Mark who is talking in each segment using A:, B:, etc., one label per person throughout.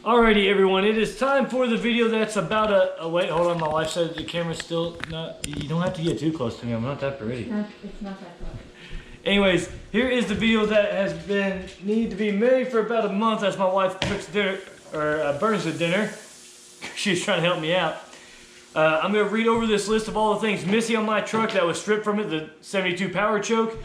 A: Alrighty everyone, it is time for the video that's about wait, hold on, my wife said the camera's still not, you don't have to get too close to me, I'm not that pretty.
B: No, it's not that close.
A: Anyways, here is the video that has been, need to be made for about a month as my wife cooks dinner, or burns the dinner. She's trying to help me out. I'm going to read over this list of all the things missing on my truck that was stripped from it, the 72 Powerstroke.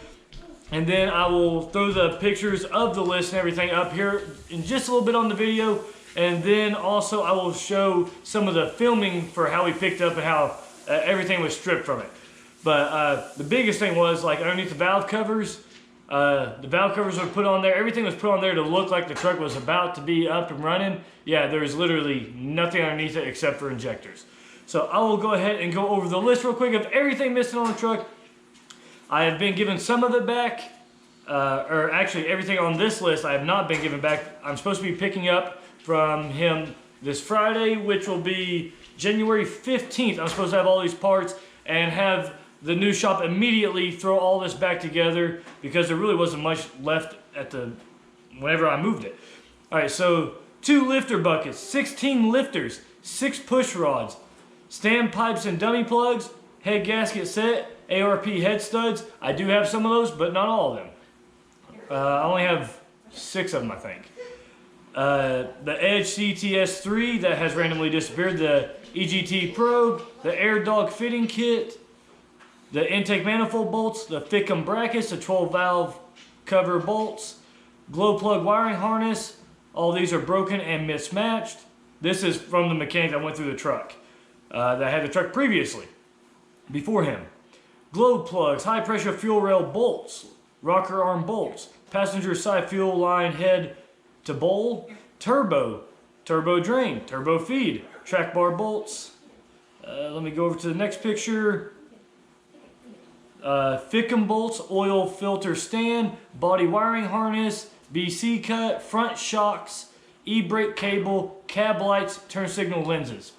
A: And then I will throw the pictures of the list and everything up here in just a little bit on the video. And then also I will show some of the filming for how we picked up and how everything was stripped from it. But the biggest thing was like underneath the valve covers were put on there. Everything was put on there to look like the truck was about to be up and running. Yeah, there's literally nothing underneath it except for injectors. So I will go ahead and go over the list real quick of everything missing on the truck. I have been given some of it back, or actually everything on this list I have not been given back. I'm supposed to be picking up from him this Friday, which will be January 15th. I'm supposed to have all these parts and have the new shop immediately throw all this back together because there really wasn't much left at whenever I moved it. All right, so 2 lifter buckets, 16 lifters, 6 push rods, stand pipes and dummy plugs, head gasket set, ARP head studs. I do have some of those, but not all of them. I only have 6 of them, I think. The Edge CTS3 that has randomly disappeared, the EGT probe, the Air Dog fitting kit, the intake manifold bolts, the Thickum brackets, the 12 valve cover bolts, glow plug wiring harness. All these are broken and mismatched. This is from the mechanic that went through the truck, that had the truck previously, before him. Glow plugs, high pressure fuel rail bolts, rocker arm bolts, passenger side fuel line head to bowl, turbo drain, turbo feed, track bar bolts. Let me go over to the next picture. Thickum bolts, oil filter stand, body wiring harness, BC cut, front shocks, e-brake cable, cab lights, turn signal lenses.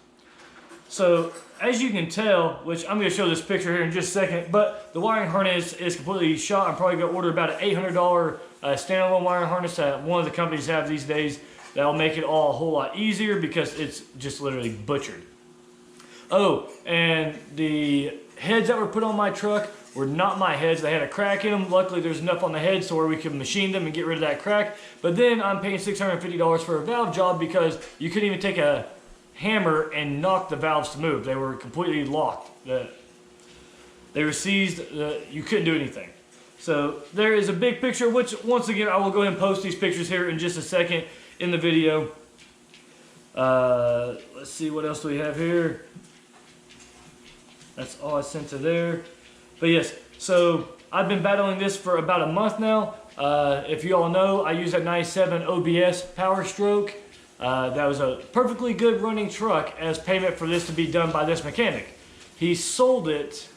A: So as you can tell, which I'm going to show this picture here in just a second, but the wiring harness is completely shot. I'm probably going to order about an $800 standalone wiring harness that one of the companies have these days. That'll make it all a whole lot easier because it's just literally butchered. Oh, and the heads that were put on my truck were not my heads. They had a crack in them. Luckily, there's enough on the head so where we can machine them and get rid of that crack. But then I'm paying $650 for a valve job because you couldn't even take a hammer and knock the valves to move. They were completely locked. They were seized. You couldn't do anything. So there is a big picture, which once again, I will go ahead and post these pictures here in just a second in the video. Let's see, what else do we have here? That's all I sent to there. But yes, so I've been battling this for about a month now. If you all know, I use that 97 OBS Powerstroke. That was a perfectly good running truck as payment for this to be done by this mechanic. He sold it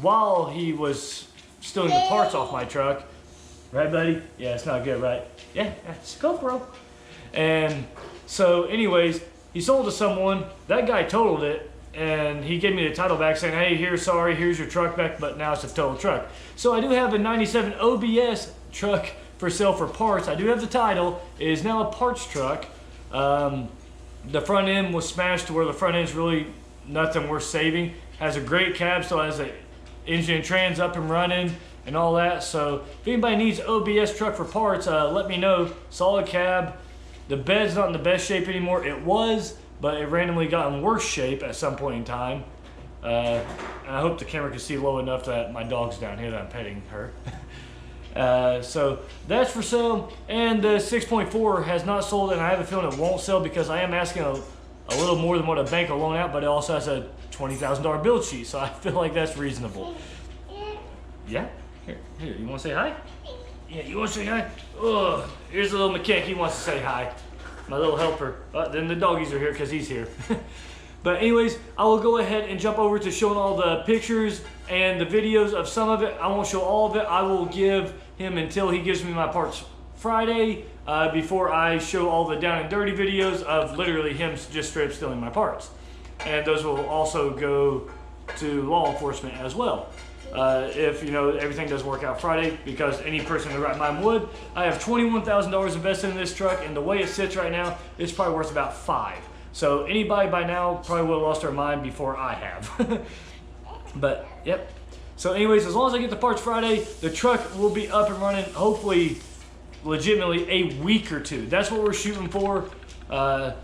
A: while he was stealing the parts off my truck. Right, buddy? Yeah, it's not good, right? Yeah, it's GoPro. And so anyways, he sold to someone. That guy totaled it. And he gave me the title back saying, hey, here's your truck back, but now it's a total truck. So I do have a 97 OBS truck for sale for parts. I do have the title. It is now a parts truck. The front end was smashed to where the front end is really nothing worth saving. Has a great cab, still has the engine and trans up and running and all that. So if anybody needs OBS truck for parts, let me know. Solid cab. The bed's not in the best shape anymore. It was, but it randomly got in worse shape at some point in time. And I hope the camera can see low enough that my dog's down here that I'm petting her. So that's for sale. And the 6.4 has not sold, and I have a feeling it won't sell because I am asking a little more than what a bank will loan out, but it also has a $20,000 build sheet, so I feel like that's reasonable. Yeah? Here, you want to say hi? Yeah, you want to say hi? Oh, here's a little mechanic, he wants to say hi. My little helper. Then the doggies are here because he's here. But anyways, I will go ahead and jump over to showing all the pictures and the videos of some of it. I won't show all of it. I will give him until he gives me my parts Friday before I show all the down and dirty videos of literally him just straight up stealing my parts. And those will also go to law enforcement as well. if you know everything does work out Friday, because any person in the right mind would. I have $21,000 invested in this truck, and the way it sits right now, it's probably worth about $5. So anybody by now probably would have lost their mind before I have. But yep. So anyways, as long as I get the parts Friday, the truck will be up and running, hopefully legitimately a week or two. That's what we're shooting for. And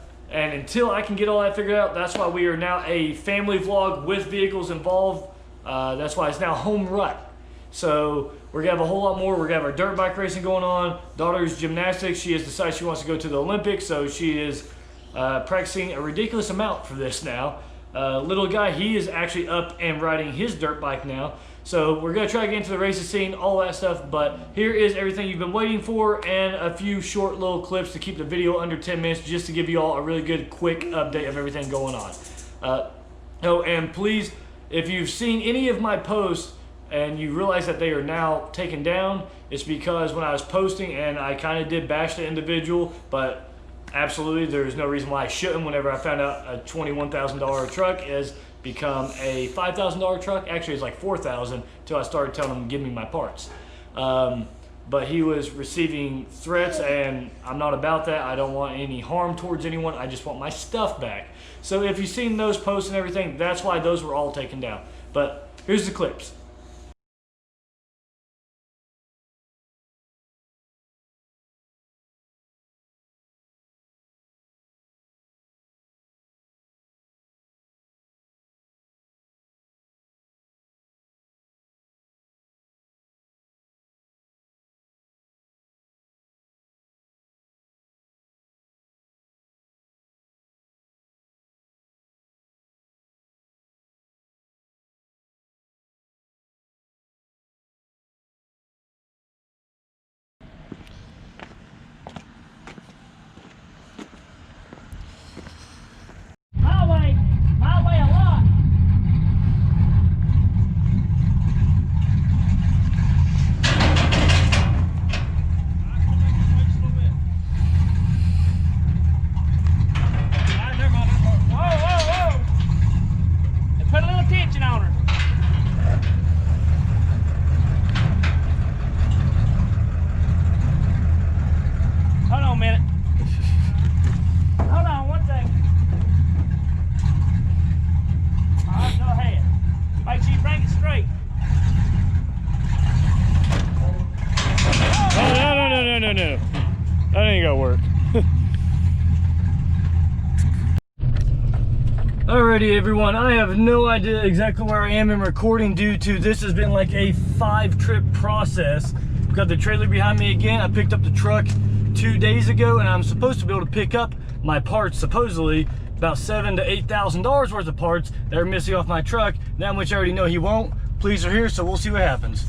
A: until I can get all that figured out, that's why we are now a family vlog with vehicles involved. That's why it's now home rut. So we're gonna have a whole lot more. We're gonna have our dirt bike racing going on. Daughter's gymnastics. She has decided she wants to go to the Olympics, so she is practicing a ridiculous amount for this now. Little guy, he is actually up and riding his dirt bike now. So we're gonna try to get into the racing scene, all that stuff, but here is everything you've been waiting for, and a few short little clips to keep the video under 10 minutes, just to give you all a really good quick update of everything going on. Oh, and please, if you've seen any of my posts and you realize that they are now taken down, it's because when I was posting and I kind of did bash the individual, but absolutely there's no reason why I shouldn't. Whenever I found out a $21,000 truck has become a $5,000 truck, actually it's like $4,000 until I started telling him to give me my parts. But he was receiving threats, and I'm not about that. I don't want any harm towards anyone. I just want my stuff back. So if you've seen those posts and everything, that's why those were all taken down. But here's the clips. My way a lot. Put a little tension on her. Hold on a minute. Hold on one second. All right, go ahead. Make sure you bring it straight. Oh, no. That ain't gonna work. Alrighty everyone, I have no idea exactly where I am in recording due to this has been like a 5-trip process. I've got the trailer behind me again. I picked up the truck 2 days ago, and I'm supposed to be able to pick up my parts, supposedly about $7,000 to $8,000 worth of parts that are missing off my truck. That much I already know he won't. Police are here, so we'll see what happens.